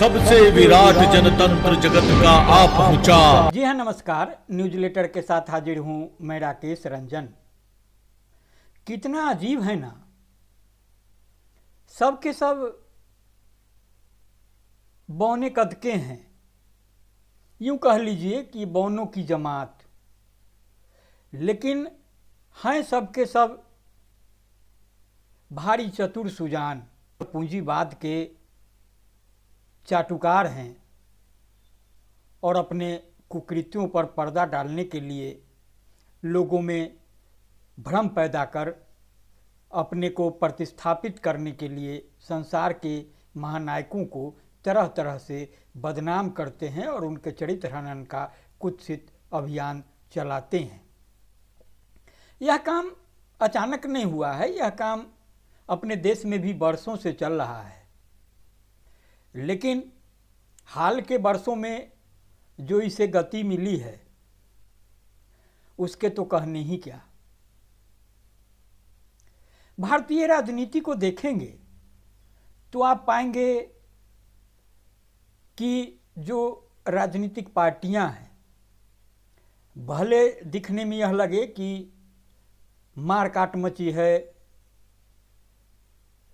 सबसे विराट जनतंत्र जगत का आ पहुंचा। जी हाँ, नमस्कार। न्यूज लेटर के साथ हाजिर हूं मैं राकेश रंजन। कितना अजीब है ना, सब के सब बौने कद के हैं, यूं कह लीजिए कि बौनों की जमात, लेकिन हैं सब के सब भारी चतुर सुजान, पूंजीवाद के चाटुकार हैं और अपने कुकृत्यों पर पर्दा डालने के लिए लोगों में भ्रम पैदा कर अपने को प्रतिस्थापित करने के लिए संसार के महानायकों को तरह तरह से बदनाम करते हैं और उनके चरित्र हनन का कुत्सित अभियान चलाते हैं। यह काम अचानक नहीं हुआ है, यह काम अपने देश में भी वर्षों से चल रहा है, लेकिन हाल के वर्षों में जो इसे गति मिली है उसके तो कहने ही क्या। भारतीय राजनीति को देखेंगे तो आप पाएंगे कि जो राजनीतिक पार्टियां हैं, भले दिखने में यह लगे कि मारकाट मची है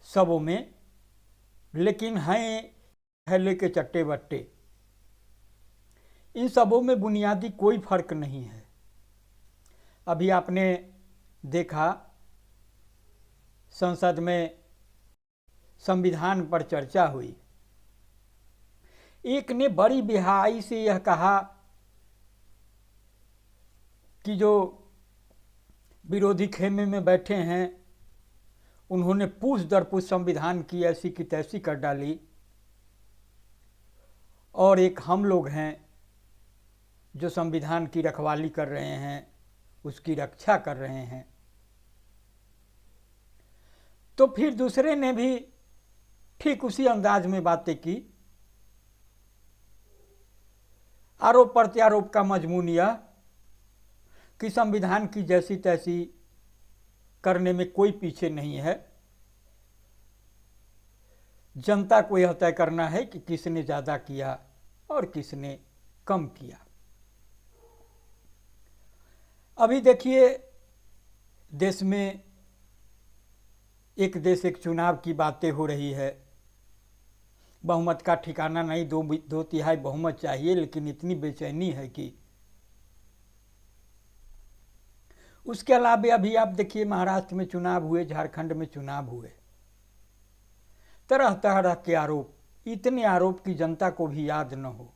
सबों में, लेकिन हैं थैले के चट्टे बट्टे। इन सबों में बुनियादी कोई फर्क नहीं है। अभी आपने देखा संसद में संविधान पर चर्चा हुई, एक ने बड़ी बेहाई से यह कहा कि जो विरोधी खेमे में बैठे हैं उन्होंने पूछ दर पूछ संविधान की ऐसी की तैसी कर डाली, और एक हम लोग हैं जो संविधान की रखवाली कर रहे हैं, उसकी रक्षा कर रहे हैं। तो फिर दूसरे ने भी ठीक उसी अंदाज में बातें की। आरोप प्रत्यारोप का मजमून यह कि संविधान की जैसी तैसी करने में कोई पीछे नहीं है, जनता को यह तय करना है कि किसने ज़्यादा किया और किसने कम किया। अभी देखिए देश में एक देश एक चुनाव की बातें हो रही है, बहुमत का ठिकाना नहीं, दो तिहाई बहुमत चाहिए, लेकिन इतनी बेचैनी है कि उसके अलावा अभी आप देखिए महाराष्ट्र में चुनाव हुए, झारखंड में चुनाव हुए, तरह तरह के आरोप, इतने आरोप की जनता को भी याद न हो।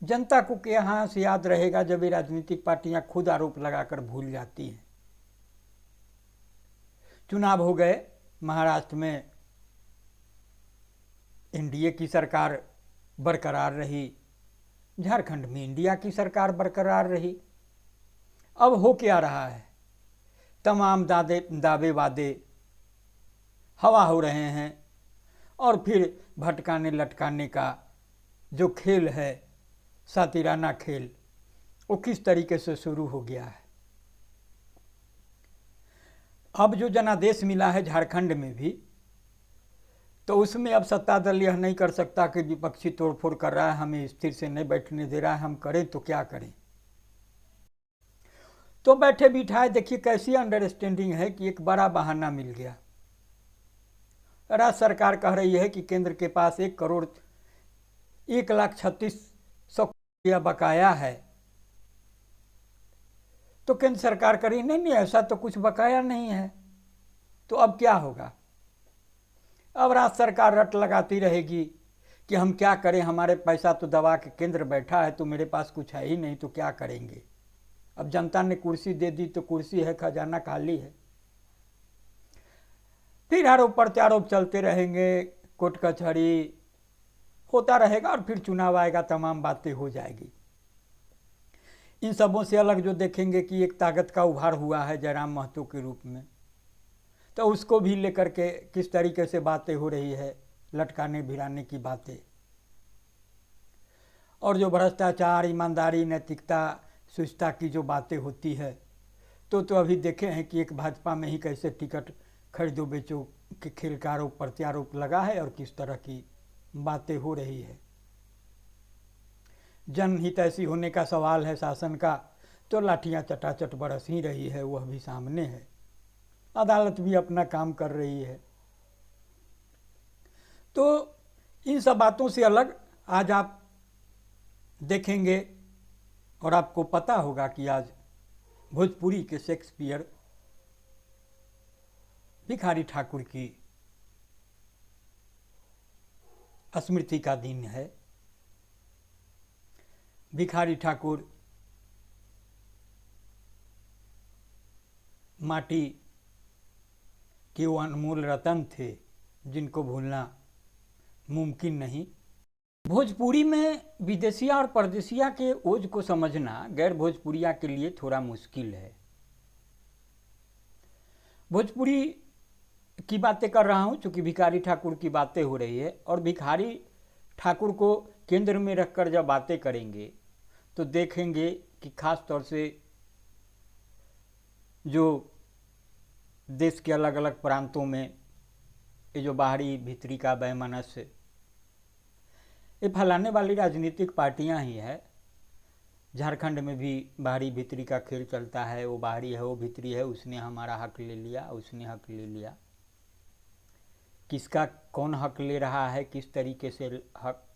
जनता को यहाँ से याद रहेगा जब ये राजनीतिक पार्टियां खुद आरोप लगाकर भूल जाती हैं। चुनाव हो गए, महाराष्ट्र में एनडीए की सरकार बरकरार रही, झारखंड में इंडिया की सरकार बरकरार रही। अब हो क्या रहा है, तमाम दावे वादे हवा हो रहे हैं और फिर भटकाने लटकाने का जो खेल है, सातिराना खेल, वो किस तरीके से शुरू हो गया है। अब जो जनादेश मिला है झारखंड में भी, तो उसमें अब सत्ता दल यह नहीं कर सकता कि विपक्षी तोड़फोड़ कर रहा है, हमें स्थिर से नहीं बैठने दे रहा है, हम करें तो क्या करें। तो बैठे बिठाए देखिए कैसी अंडरस्टैंडिंग है कि एक बड़ा बहाना मिल गया। राज्य सरकार कह रही है कि केंद्र के पास 1,36,36,000 बकाया है, तो केंद्र सरकार करी नहीं, ऐसा तो कुछ बकाया नहीं है। तो अब क्या होगा, अब राज्य सरकार रट लगाती रहेगी कि हम क्या करें, हमारे पैसा तो दबा के केंद्र बैठा है, तो मेरे पास कुछ है ही नहीं, तो क्या करेंगे। अब जनता ने कुर्सी दे दी तो कुर्सी है, खजाना खाली है। फिर आरोप प्रत्यारोप चलते रहेंगे, कोर्ट कचहरी होता रहेगा और फिर चुनाव आएगा, तमाम बातें हो जाएगी। इन सबों से अलग जो देखेंगे कि एक ताकत का उभार हुआ है जयराम महतो के रूप में, तो उसको भी लेकर के किस तरीके से बातें हो रही है, लटकाने भिड़ाने की बातें, और जो भ्रष्टाचार, ईमानदारी, नैतिकता, सुचिता की जो बातें होती है, तो अभी देखे हैं कि एक भाजपा में ही कैसे टिकट खरीदो बेचो के खेल का आरोप प्रत्यारोप लगा है और किस तरह की बातें हो रही है। जनहित ऐसी होने का सवाल है शासन का, तो लाठियां चटाचट बरस ही रही है, वह भी सामने है। अदालत भी अपना काम कर रही है। तो इन सब बातों से अलग आज आप देखेंगे और आपको पता होगा कि आज भोजपुरी के शेक्सपियर भिखारी ठाकुर की स्मृति का दिन है। भिखारी ठाकुर माटी के वो अनमोल रतन थे जिनको भूलना मुमकिन नहीं। भोजपुरी में विदेशिया और परदेशिया के ओज को समझना गैर भोजपुरिया के लिए थोड़ा मुश्किल है। भोजपुरी की बातें कर रहा हूँ चूँकि भिखारी ठाकुर की बातें हो रही है, और भिखारी ठाकुर को केंद्र में रखकर जब बातें करेंगे तो देखेंगे कि खास तौर से जो देश के अलग अलग प्रांतों में ये जो बाहरी भीतरी का वैमनस्य ये फैलाने वाली राजनीतिक पार्टियां ही है। झारखंड में भी बाहरी भीतरी का खेल चलता है, वो बाहरी है वो भीतरी है, उसने हमारा हक ले लिया, उसने हक ले लिया। किसका कौन हक ले रहा है, किस तरीके से हक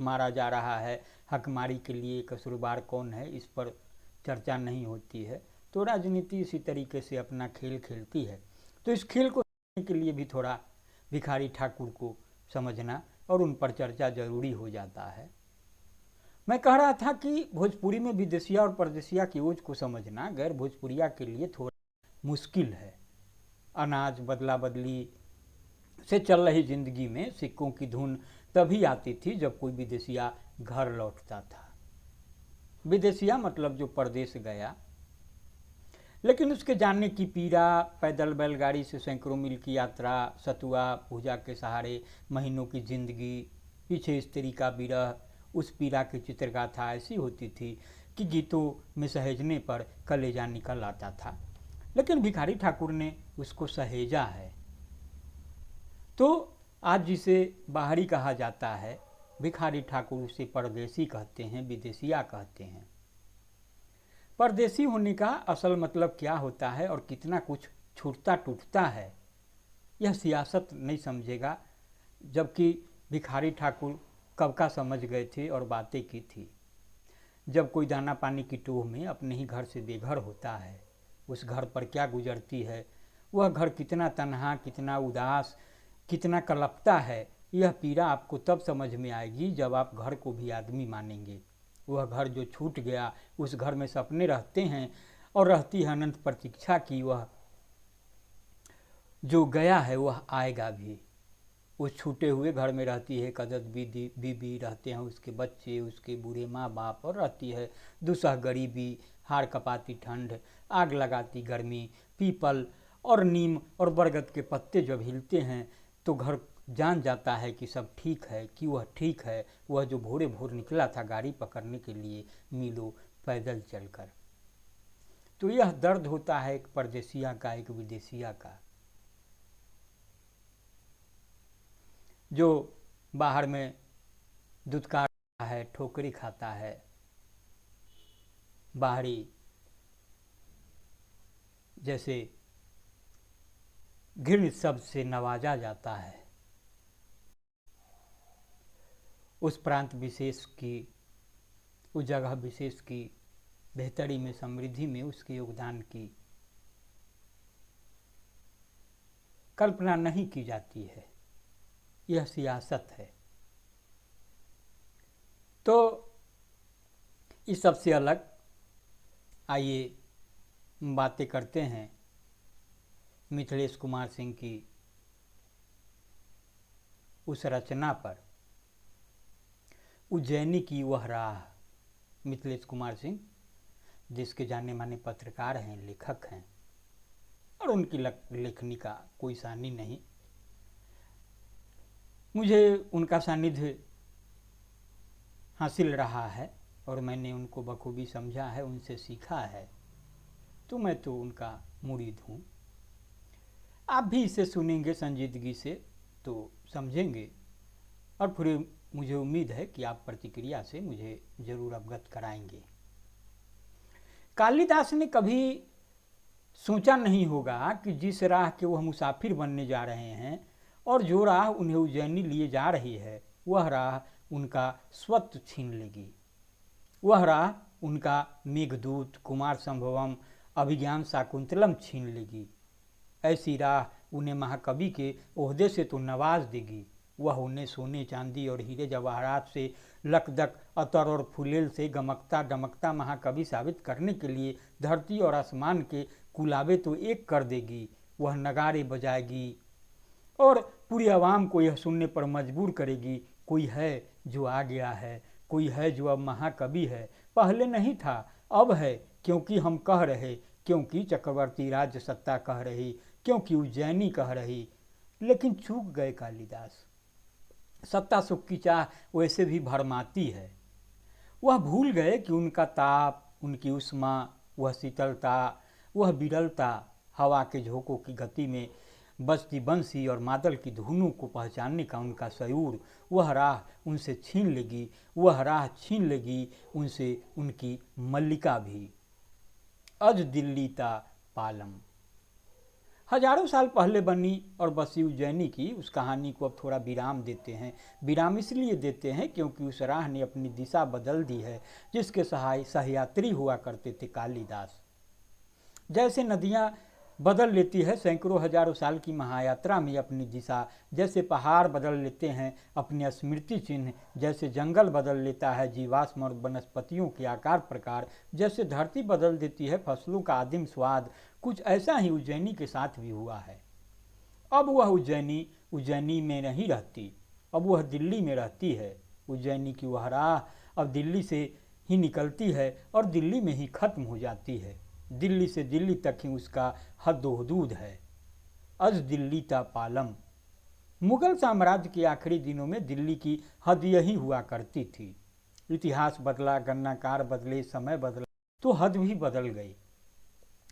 मारा जा रहा है, हकमारी के लिए कसूरवार कौन है, इस पर चर्चा नहीं होती है। तो राजनीति इसी तरीके से अपना खेल खेलती है। तो इस खेल को समझने के लिए भी थोड़ा भिखारी ठाकुर को समझना और उन पर चर्चा जरूरी हो जाता है। मैं कह रहा था कि भोजपुरी में विदेशिया और परदेशिया की ओज को समझना गैर भोजपुरिया के लिए थोड़ा मुश्किल है। अनाज बदला बदली से चल रही जिंदगी में सिक्कों की धुन तभी आती थी जब कोई विदेशिया घर लौटता था। विदेशिया मतलब जो परदेश गया, लेकिन उसके जाने की पीड़ा, पैदल बैलगाड़ी से सैकड़ों मील की यात्रा, सतुआ भुजा के सहारे महीनों की जिंदगी, पीछे स्त्री का विरह, उस पीड़ा की चित्रगाथा ऐसी होती थी कि गीतों में सहेजने पर कलेजा निकल आता था। लेकिन भिखारी ठाकुर ने उसको सहेजा है। तो आज जिसे बाहरी कहा जाता है, भिखारी ठाकुर उसे परदेसी कहते हैं, विदेशिया कहते हैं। परदेसी होने का असल मतलब क्या होता है और कितना कुछ छूटता टूटता है, यह सियासत नहीं समझेगा, जबकि भिखारी ठाकुर कब का समझ गए थे और बातें की थी। जब कोई दाना पानी की टोह में अपने ही घर से बेघर होता है, उस घर पर क्या गुजरती है, वह घर कितना तन्हा, कितना उदास, कितना कलपता है, यह पीड़ा आपको तब समझ में आएगी जब आप घर को भी आदमी मानेंगे। वह घर जो छूट गया, उस घर में सपने रहते हैं और रहती है अनंत प्रतीक्षा की, वह जो गया है वह आएगा भी। उस छूटे हुए घर में रहती है कदद बीबी, रहते हैं उसके बच्चे, उसके बूढ़े माँ बाप, और रहती है दुसह गरीबी, हाड़ कपाती ठंड, आग लगाती गर्मी। पीपल और नीम और बरगद के पत्ते जब हिलते हैं तो घर जान जाता है कि सब ठीक है, कि वह ठीक है, वह जो भोरे भोर निकला था गाड़ी पकड़ने के लिए मीलों पैदल चलकर। तो यह दर्द होता है एक परदेशिया का, एक विदेशिया का, जो बाहर में दुत्कार है, ठोकरी खाता है, बाहरी जैसे घृणित शब्द से नवाजा जाता है। उस प्रांत विशेष की, उस जगह विशेष की बेहतरी में, समृद्धि में उसके योगदान की कल्पना नहीं की जाती है। यह सियासत है। तो इस सबसे अलग आइए बातें करते हैं मिथिलेश कुमार सिंह की उस रचना पर, उज्जैनी की वह राह। मिथिलेश कुमार सिंह देश के जाने माने पत्रकार हैं, लेखक हैं, और उनकी लेखनी का कोई सानी नहीं। मुझे उनका सानिध्य हासिल रहा है और मैंने उनको बखूबी समझा है, उनसे सीखा है, तो मैं तो उनका मुरीद हूँ। आप भी इसे सुनेंगे संजीदगी से तो समझेंगे और फिर मुझे उम्मीद है कि आप प्रतिक्रिया से मुझे जरूर अवगत कराएंगे। कालिदास ने कभी सोचा नहीं होगा कि जिस राह के वह मुसाफिर बनने जा रहे हैं और जो राह उन्हें उज्जैनी लिए जा रही है, वह राह उनका स्वत्व छीन लेगी। वह राह उनका मेघदूत, कुमार संभवम, अभिज्ञान शाकुंतलम छीन लेगी। ऐसी राह उन्हें महाकवि के ओहदे से तो नवाज देगी, वह उन्हें सोने चांदी और हीरे जवाहरात से, लकदक अतर और फुलेल से गमकता डमकता महाकवि साबित करने के लिए धरती और आसमान के कुलाबे तो एक कर देगी। वह नगारे बजाएगी और पूरी आवाम को यह सुनने पर मजबूर करेगी, कोई है जो आ गया है, कोई है जो अब महाकवि है। पहले नहीं था, अब है, क्योंकि हम कह रहे, क्योंकि चक्रवर्ती राज्य सत्ता कह रही, क्योंकि उज्जैनी कह रही। लेकिन चूक गए कालिदास। सत्ता सुख की चाह वैसे भी भरमाती है। वह भूल गए कि उनका ताप, उनकी उष्मा, वह शीतलता, वह विरलता, हवा के झोंकों की गति में बजती बंसी और मादल की धुनों को पहचानने का उनका शयूर, वह राह उनसे छीन लेगी। वह राह छीन लेगी उनसे उनकी मल्लिका भी। अज दिल्ली ता पालम। हजारों साल पहले बनी और बसी उज्जैनी की उस कहानी को अब थोड़ा विराम देते हैं। विराम इसलिए देते हैं क्योंकि उस राह ने अपनी दिशा बदल दी है जिसके सहयात्री हुआ करते थे कालिदास। जैसे नदियाँ बदल लेती है सैकड़ों हजारों साल की महायात्रा में अपनी दिशा, जैसे पहाड़ बदल लेते हैं अपने स्मृति चिन्ह, जैसे जंगल बदल लेता है जीवाश्म और वनस्पतियों के आकार प्रकार, जैसे धरती बदल देती है फसलों का आदिम स्वाद, कुछ ऐसा ही उज्जैनी के साथ भी हुआ है। अब वह उज्जैनी में नहीं रहती, अब वह दिल्ली में रहती है। उज्जैनी की वह राह अब दिल्ली से ही निकलती है और दिल्ली में ही खत्म हो जाती है। दिल्ली से दिल्ली तक ही उसका हद-ओ-हदूद है। अज दिल्ली ता पालम। मुगल साम्राज्य के आखिरी दिनों में दिल्ली की हद यही हुआ करती थी। इतिहास बदला, गणनाकार बदले, समय बदला, तो हद भी बदल गई।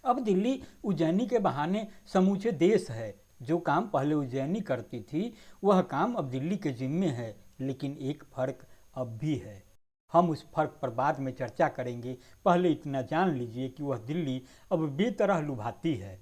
अब दिल्ली उज्जैनी के बहाने समूचे देश है। जो काम पहले उज्जैनी करती थी वह काम अब दिल्ली के जिम्मे है। लेकिन एक फर्क अब भी है, हम उस फर्क पर बाद में चर्चा करेंगे। पहले इतना जान लीजिए कि वह दिल्ली अब बेतरह लुभाती है,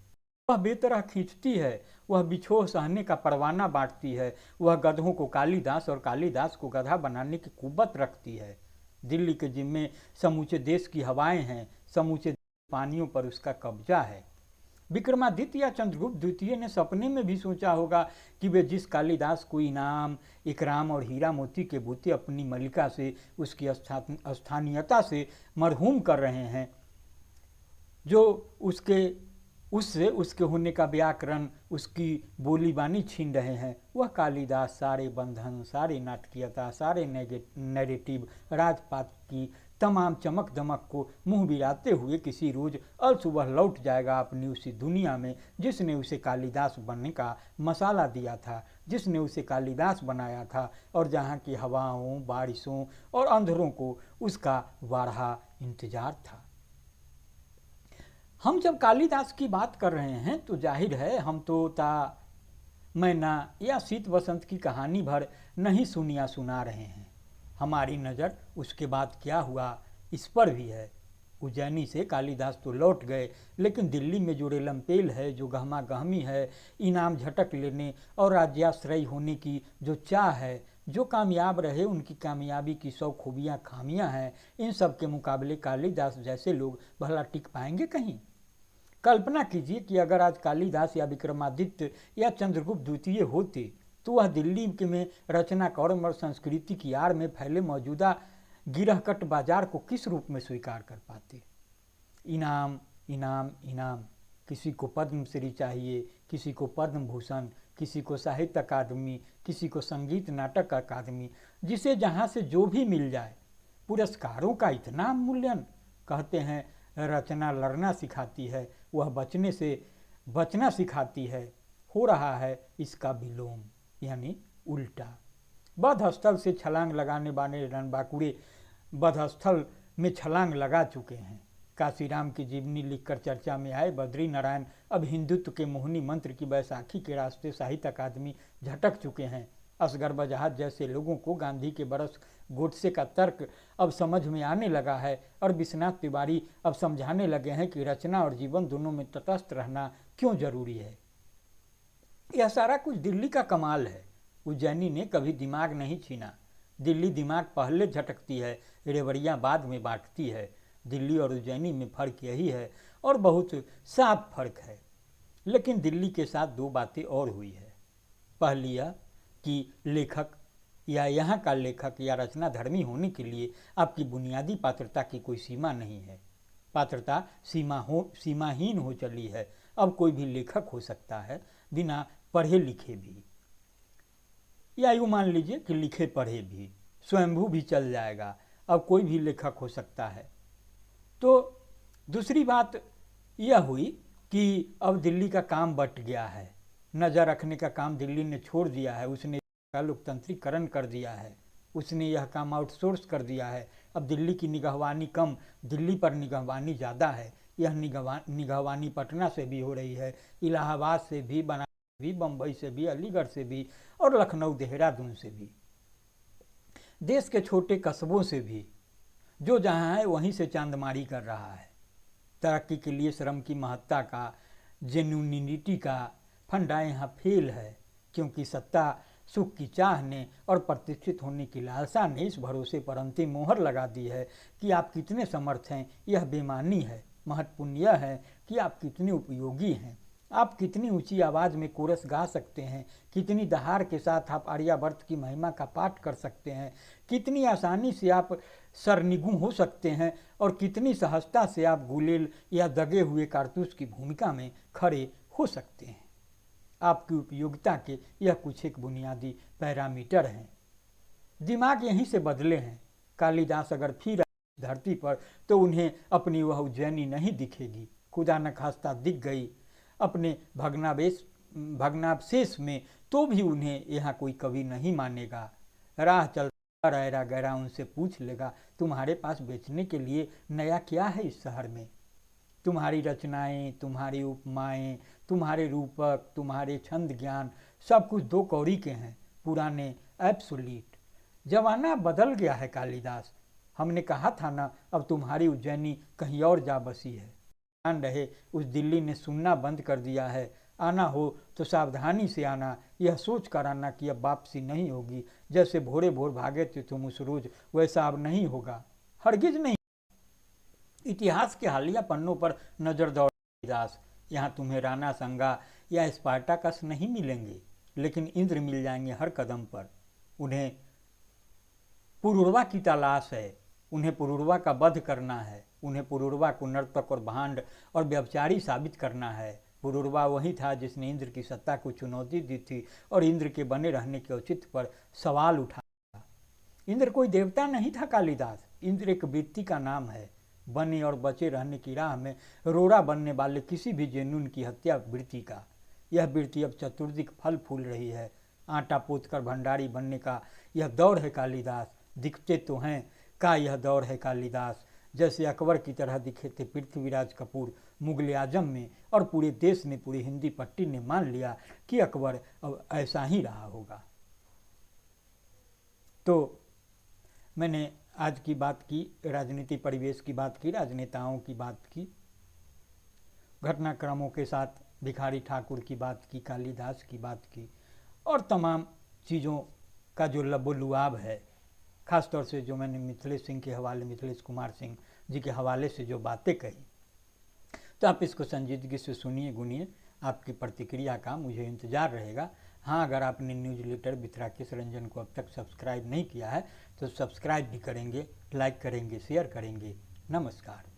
वह बेतरह खींचती है, वह बिछोह सहने का परवाना बांटती है, वह गधों को कालिदास और कालिदास को गधा बनाने की कुव्वत रखती है। दिल्ली के जिम्मे समूचे देश की हवाएं हैं, समूचे पानियों पर उसका कब्जा है। विक्रमादित्य या चंद्रगुप्त द्वितीय ने सपने में भी सोचा होगा कि वे जिस कालिदास को इनाम, इकराम और हीरा मोती के बूते अपनी मलिका से, उसकी स्थानीयता से मरहूम कर रहे हैं, जो उससे उसके होने का व्याकरण, उसकी बोली बानी छीन रहे हैं, वह कालिदास सारे बंधन, सारे नाटकीयता, सारे नैरेटिव, राजपाट की तमाम चमक दमक को मुंह बिराते हुए किसी रोज अलसुबह लौट जाएगा अपनी उसी दुनिया में जिसने उसे कालिदास बनने का मसाला दिया था, जिसने उसे कालिदास बनाया था, और जहाँ की हवाओं, बारिशों और अंधेरों को उसका वारहा इंतजार था। हम जब कालिदास की बात कर रहे हैं तो जाहिर है हम तो मैना या शीत वसंत की कहानी भर नहीं सुनिया सुना रहे हैं। हमारी नज़र उसके बाद क्या हुआ इस पर भी है। उज्जैनी से कालिदास तो लौट गए, लेकिन दिल्ली में जो रेलमपेल है, जो गहमा गहमी है, इनाम झटक लेने और राज्याश्रयी होने की जो चाह है, जो कामयाब रहे उनकी कामयाबी की 100 खूबियाँ खामियाँ हैं, इन सब के मुकाबले कालिदास जैसे लोग भला टिक पाएंगे कहीं? कल्पना कीजिए कि अगर आज कालिदास या विक्रमादित्य या चंद्रगुप्त द्वितीय होते तो वह दिल्ली के में रचना कर्म और संस्कृति की आड़ में फैले मौजूदा गिरहकट बाजार को किस रूप में स्वीकार कर पाते? इनाम इनाम इनाम, किसी को पद्मश्री चाहिए, किसी को पद्म भूषण, किसी को साहित्य अकादमी, किसी को संगीत नाटक अकादमी, जिसे जहाँ से जो भी मिल जाए। पुरस्कारों का इतना मूल्यन। कहते हैं रचना लड़ना सिखाती है, वह बचने से बचना सिखाती है। हो रहा है इसका विलोम, यानी उल्टा। बधस्थल से छलांग लगाने वाले रणबांकुरे बधस्थल में छलांग लगा चुके हैं। काशीराम की जीवनी लिखकर चर्चा में आए बद्री नारायण अब हिंदुत्व के मोहनी मंत्र की बैसाखी के रास्ते साहित्य अकादमी झटक चुके हैं। असगर बजाहत जैसे लोगों को गांधी के बरस गोडसे का तर्क अब समझ में आने लगा है और विश्वनाथ तिवारी अब समझाने लगे हैं कि रचना और जीवन दोनों में तटस्थ रहना क्यों जरूरी है। यह सारा कुछ दिल्ली का कमाल है। उज्जैनी ने कभी दिमाग नहीं छीना। दिल्ली दिमाग पहले झटकती है, रेवड़ियाँ बाद में बांटती है। दिल्ली और उज्जैनी में फ़र्क यही है और बहुत साफ फर्क है। लेकिन दिल्ली के साथ दो बातें और हुई है। पहली यह कि लेखक या यहाँ का लेखक या रचनाधर्मी होने के लिए आपकी बुनियादी पात्रता की कोई सीमा नहीं है। पात्रता सीमाहीन हो चली है। अब कोई भी लेखक हो सकता है, बिना पढ़े लिखे भी, या यूँ मान लीजिए कि लिखे पढ़े भी, स्वयंभू भी चल जाएगा। अब कोई भी लेखक हो सकता है। तो दूसरी बात यह हुई कि अब दिल्ली का काम बंट गया है। नज़र रखने का काम दिल्ली ने छोड़ दिया है। उसने लोकतंत्रीकरण कर दिया है। उसने यह काम आउटसोर्स कर दिया है। अब दिल्ली की निगहबानी कम, दिल्ली पर निगहबानी ज़्यादा है। यह निगहबानी पटना से भी हो रही है, इलाहाबाद से भी, बनारस से भी, बम्बई से भी, अलीगढ़ से भी और लखनऊ देहरादून से भी, देश के छोटे कस्बों से भी। जो जहाँ है वहीं से चांदमारी कर रहा है। तरक्की के लिए श्रम की महत्ता का, जेन्युइनिटी का फंडा यहाँ फेल है, क्योंकि सत्ता सुख की चाह ने और प्रतिष्ठित होने की लालसा ने इस भरोसे पर अंतिम मोहर लगा दी है कि आप कितने समर्थ हैं यह बेमानी है। महत्वपूर्ण यह है कि आप कितने उपयोगी हैं। आप कितनी ऊंची आवाज़ में कोरस गा सकते हैं, कितनी दहाड़ के साथ आप आर्यावर्त की महिमा का पाठ कर सकते हैं, कितनी आसानी से आप सरनिगू हो सकते हैं और कितनी सहजता से आप गुलेल या दगे हुए कारतूस की भूमिका में खड़े हो सकते हैं। आपकी उपयोगिता के यह कुछ एक बुनियादी पैरामीटर हैं। दिमाग यहीं से बदले हैं। कालिदास अगर फिर धरती पर तो उन्हें अपनी वह उज्जैनी नहीं दिखेगी। खुदा न खास्ता दिख गई अपने भग्नावशेष में तो भी उन्हें यहाँ कोई कवि नहीं मानेगा। राह चलता रहेगा गहरा उनसे पूछ लेगा, तुम्हारे पास बेचने के लिए नया क्या है इस शहर में? तुम्हारी रचनाएं, तुम्हारी उपमाएं, तुम्हारे रूपक, तुम्हारे छंद ज्ञान सब कुछ दो कौड़ी के हैं, पुराने, एब्सोल्यूट। जमाना बदल गया है कालिदास। हमने कहा था ना, अब तुम्हारी उज्जैनी कहीं और जा बसी है। ध्यान रहे, उस दिल्ली ने सुनना बंद कर दिया है। आना हो तो सावधानी से आना, यह सोच कर आना कि अब वापसी नहीं होगी। जैसे भोरे भोर भागे थे तुम उस रोज, वैसा अब नहीं होगा, हरगिज नहीं। इतिहास के हालिया पन्नों पर नजर दौड़ कालिदास, यहाँ तुम्हें राणा संगा या स्पार्टाकस नहीं मिलेंगे, लेकिन इंद्र मिल जाएंगे हर कदम पर। उन्हें पुरूरवा की तलाश है, उन्हें पुरूरवा का वध करना है, उन्हें पुरूरवा को नर्तक और भांड और व्यभिचारी साबित करना है। पुरूरवा वही था जिसने इंद्र की सत्ता को चुनौती दी थी और इंद्र के बने रहने के औचित्य पर सवाल उठाया। इंद्र कोई देवता नहीं था कालिदास, इंद्र एक वृत्ति का नाम है। बने और बचे रहने की राह में रोड़ा बनने वाले किसी भी जेनुन की हत्या वृत्ति का। यह वृत्ति अब चतुर्दिक फल फूल रही है। आटा पोत कर भंडारी बनने का यह दौर है कालिदास। दिखते तो हैं का यह दौर है कालिदास। जैसे अकबर की तरह दिखे थे पृथ्वीराज कपूर मुगल आजम में, और पूरे देश ने, पूरी हिंदी पट्टी ने मान लिया कि अकबर अब ऐसा ही रहा होगा। तो मैंने आज की बात की, राजनीति परिवेश की बात की, राजनेताओं की बात की, घटनाक्रमों के साथ भिखारी ठाकुर की बात की, कालिदास की बात की, और तमाम चीज़ों का जो लबोलुआब है, ख़ासतौर से जो मैंने मिथिलेश सिंह के हवाले, मिथिलेश कुमार सिंह जी के हवाले से जो बातें कही, तो आप इसको संजीदगी से सुनिए, गुनिए। आपकी प्रतिक्रिया का मुझे इंतज़ार रहेगा। हाँ, अगर आपने न्यूज़ लेटर बिथराकेश रंजन को अब तक सब्सक्राइब नहीं किया है तो सब्सक्राइब भी करेंगे, लाइक करेंगे, शेयर करेंगे। नमस्कार।